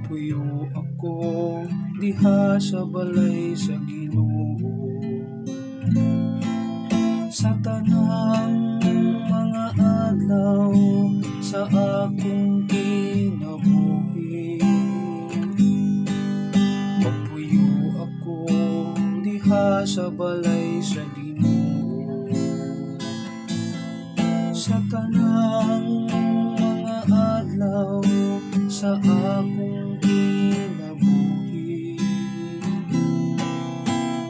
Magpuyo ako diha sa balay sa Ginoo, sa tanang mga adlaw sa akong kinabuhi. Magpuyo ako diha sa balay sa Ginoo, sa tanang mga adlaw sa akong kinabuhi.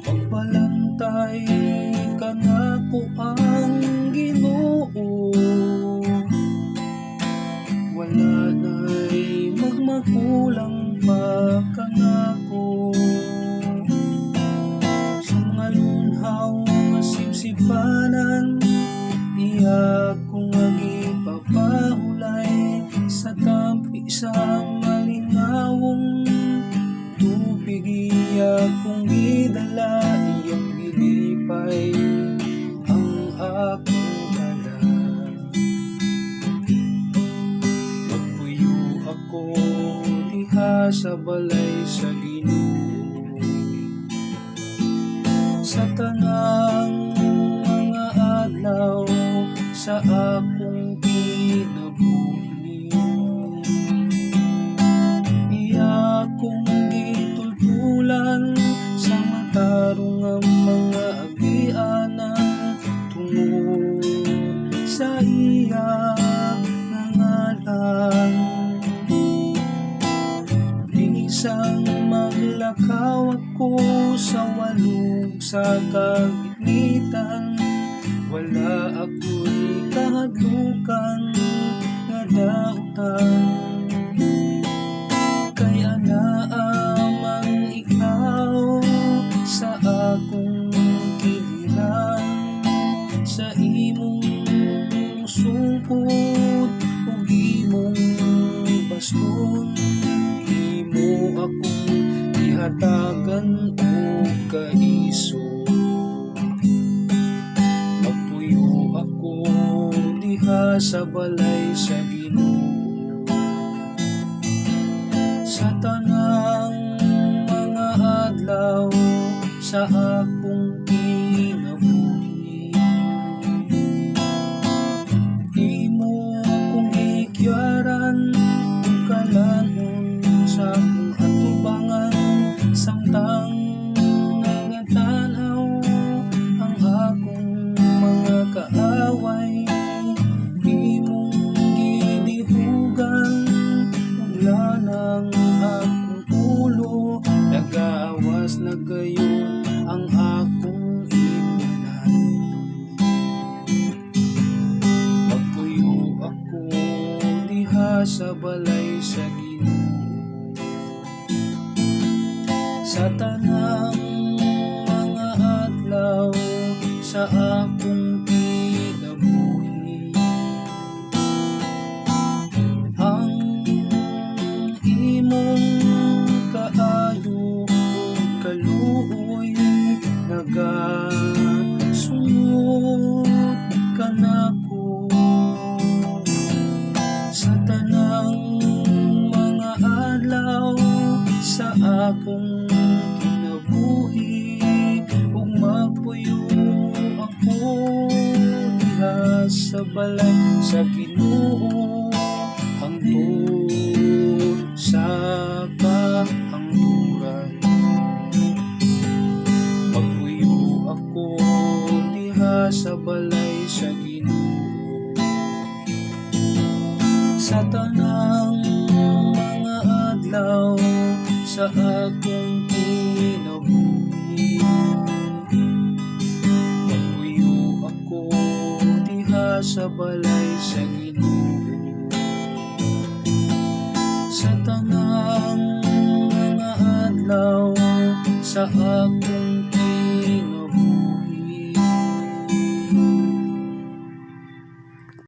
Pagbalantay ka na ko ang Ginoo, wala na'y magmagulang pa kangako. Sa mga lunhaw nga sipsipanan, iya kong agipapahulay sa tampi sa malingawong tubig. Iya kong gidala, iyang gilipay ang aking dala. Magpuyo ako diha sa balay sa Ginoo, sa tanang mga adlaw sa akong kinabuhi. Iya kong gitultulan sa matarong ang mga agianan, tungod sa iya nga ngalan. Isang maglakaw ako sa walog sa kagitnitan, wala ako'y kahadlukan nga dautan. Kaya naamang ikaw sa akong kiliran, sa imong sungkot ug imong baston, imo akong ihatagan og kaiso. Diha sa balay sa Ginoo, sa tanang mga adlaw sa akong kinabuhi. Imo kong gikyaran ug kalanon sa akong atubangan, samtang nangatanaw ang akong mga kaaway. Ng akong ulo, nagawas na gayon ang akong imunan. Magpuyo ako diha sa balay sa Ginoo, sa tanang mga adlaw sa akong kinabuhi. Kaayo ug kaluoy nagasunod ka nako, sa tanang mga adlaw sa akong kinabuhi. Ug magpuyo ako diha sa balay sa Ginoo, hangtod sa kahangturan. Magpuyo ako diha sa balay sa Ginoo, sa tanang mga adlaw sa akong kinabuhi. Magpuyo ako diha sa balay sa Ginoo, sa tanang mga adlaw sa akong